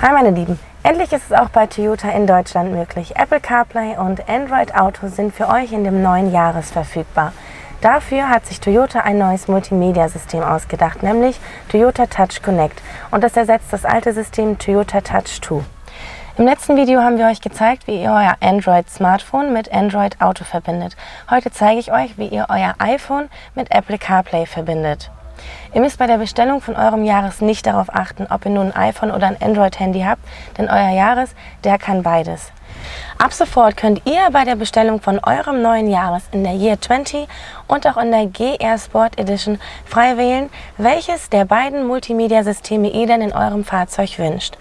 Hi meine Lieben, endlich ist es auch bei Toyota in Deutschland möglich. Apple CarPlay und Android Auto sind für euch in dem neuen Jahres verfügbar. Dafür hat sich Toyota ein neues Multimedia-System ausgedacht, nämlich Toyota Touch Connect, und das ersetzt das alte System Toyota Touch 2. Im letzten Video haben wir euch gezeigt, wie ihr euer Android-Smartphone mit Android Auto verbindet. Heute zeige ich euch, wie ihr euer iPhone mit Apple CarPlay verbindet. Ihr müsst bei der Bestellung von eurem Jahres nicht darauf achten, ob ihr nun ein iPhone oder ein Android-Handy habt, denn euer Jahres, der kann beides. Ab sofort könnt ihr bei der Bestellung von eurem neuen Jahres in der Year 20 und auch in der GR Sport Edition frei wählen, welches der beiden Multimedia-Systeme ihr denn in eurem Fahrzeug wünscht.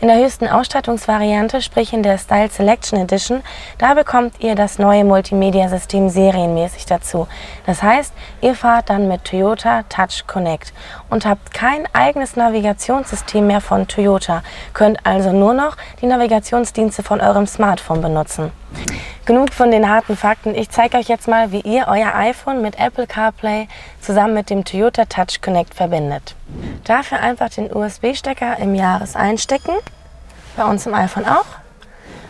In der höchsten Ausstattungsvariante, sprich in der Style Selection Edition, da bekommt ihr das neue Multimedia-System serienmäßig dazu. Das heißt, ihr fahrt dann mit Toyota Touch Connect und habt kein eigenes Navigationssystem mehr von Toyota, könnt also nur noch die Navigationsdienste von eurem Smartphone benutzen. Genug von den harten Fakten, ich zeige euch jetzt mal, wie ihr euer iPhone mit Apple CarPlay zusammen mit dem Toyota Touch Connect verbindet. Dafür einfach den USB-Stecker im Jahres einstecken, bei uns im iPhone auch.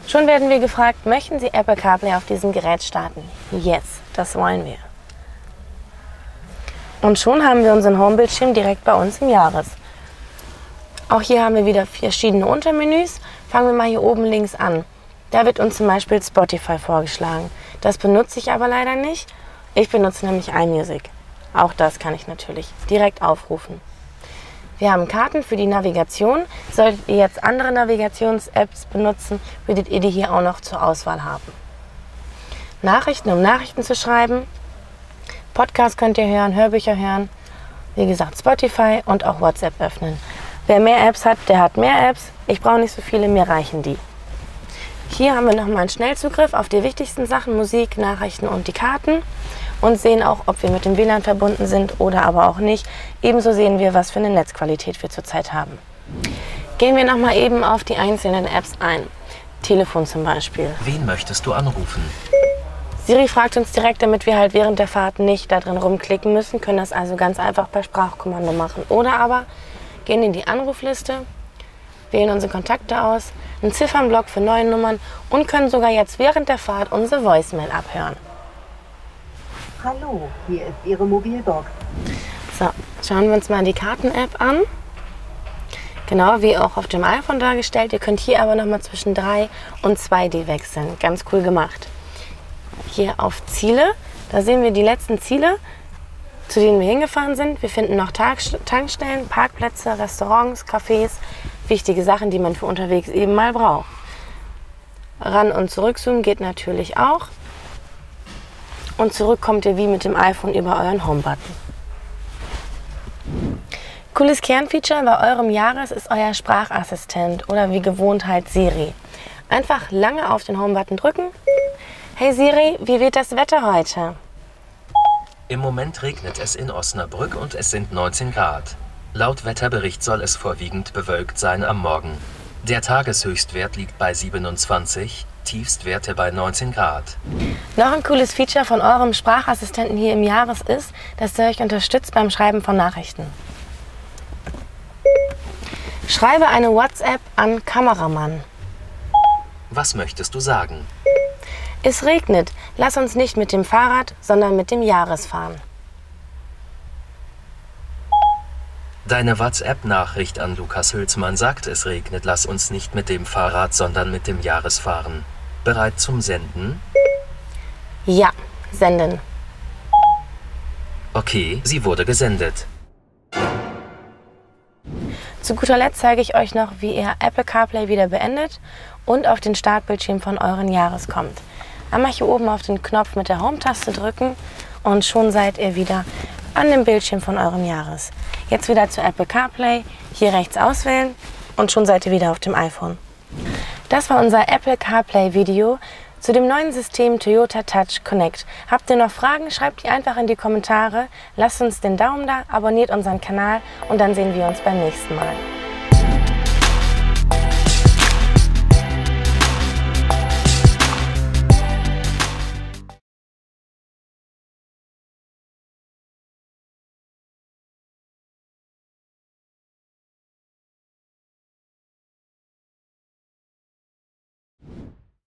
Schon werden wir gefragt, möchten Sie Apple CarPlay auf diesem Gerät starten? Yes, das wollen wir. Und schon haben wir unseren Homebildschirm direkt bei uns im Jahres. Auch hier haben wir wieder verschiedene Untermenüs. Fangen wir mal hier oben links an. Da wird uns zum Beispiel Spotify vorgeschlagen. Das benutze ich aber leider nicht. Ich benutze nämlich iMusic. Auch das kann ich natürlich direkt aufrufen. Wir haben Karten für die Navigation. Solltet ihr jetzt andere Navigations-Apps benutzen, würdet ihr die hier auch noch zur Auswahl haben. Nachrichten, um Nachrichten zu schreiben. Podcast könnt ihr hören, Hörbücher hören. Wie gesagt, Spotify und auch WhatsApp öffnen. Wer mehr Apps hat, der hat mehr Apps. Ich brauche nicht so viele, mir reichen die. Hier haben wir nochmal einen Schnellzugriff auf die wichtigsten Sachen, Musik, Nachrichten und die Karten, und sehen auch, ob wir mit dem WLAN verbunden sind oder aber auch nicht. Ebenso sehen wir, was für eine Netzqualität wir zurzeit haben. Gehen wir nochmal eben auf die einzelnen Apps ein. Telefon zum Beispiel. Wen möchtest du anrufen? Siri fragt uns direkt, damit wir halt während der Fahrt nicht da drin rumklicken müssen, können das also ganz einfach per Sprachkommando machen. Oder aber gehen in die Anrufliste, wählen unsere Kontakte aus, einen Ziffernblock für neue Nummern und können sogar jetzt während der Fahrt unsere Voicemail abhören. Hallo, hier ist Ihre Mobilbox. So, schauen wir uns mal die Karten-App an. Genau wie auch auf dem iPhone dargestellt. Ihr könnt hier aber nochmal zwischen 3 und 2D wechseln. Ganz cool gemacht. Hier auf Ziele, da sehen wir die letzten Ziele, zu denen wir hingefahren sind. Wir finden noch Tankstellen, Parkplätze, Restaurants, Cafés, wichtige Sachen, die man für unterwegs eben mal braucht. Ran- und zurückzoomen geht natürlich auch. Und zurück kommt ihr wie mit dem iPhone über euren Home-Button. Cooles Kernfeature bei eurem Jahres ist euer Sprachassistent oder wie gewohnt halt Siri. Einfach lange auf den Home-Button drücken. Hey Siri, wie wird das Wetter heute? Im Moment regnet es in Osnabrück und es sind 19 Grad. Laut Wetterbericht soll es vorwiegend bewölkt sein am Morgen. Der Tageshöchstwert liegt bei 27, Tiefstwerte bei 19 Grad. Noch ein cooles Feature von eurem Sprachassistenten hier im Jahres ist, dass er euch unterstützt beim Schreiben von Nachrichten. Schreibe eine WhatsApp an Kameramann. Was möchtest du sagen? Es regnet. Lass uns nicht mit dem Fahrrad, sondern mit dem Jahres fahren. Deine WhatsApp-Nachricht an Lukas Hülsmann sagt, es regnet, lass uns nicht mit dem Fahrrad, sondern mit dem Jahres fahren. Bereit zum Senden? Ja, senden. Okay, sie wurde gesendet. Zu guter Letzt zeige ich euch noch, wie ihr Apple CarPlay wieder beendet und auf den Startbildschirm von euren Jahres kommt. Einmal hier oben auf den Knopf mit der Home-Taste drücken und schon seid ihr wieder an dem Bildschirm von eurem Jahres. Jetzt wieder zu Apple CarPlay, hier rechts auswählen und schon seid ihr wieder auf dem iPhone. Das war unser Apple CarPlay Video zu dem neuen System Toyota Touch Connect. Habt ihr noch Fragen? Schreibt die einfach in die Kommentare. Lasst uns den Daumen da, abonniert unseren Kanal und dann sehen wir uns beim nächsten Mal.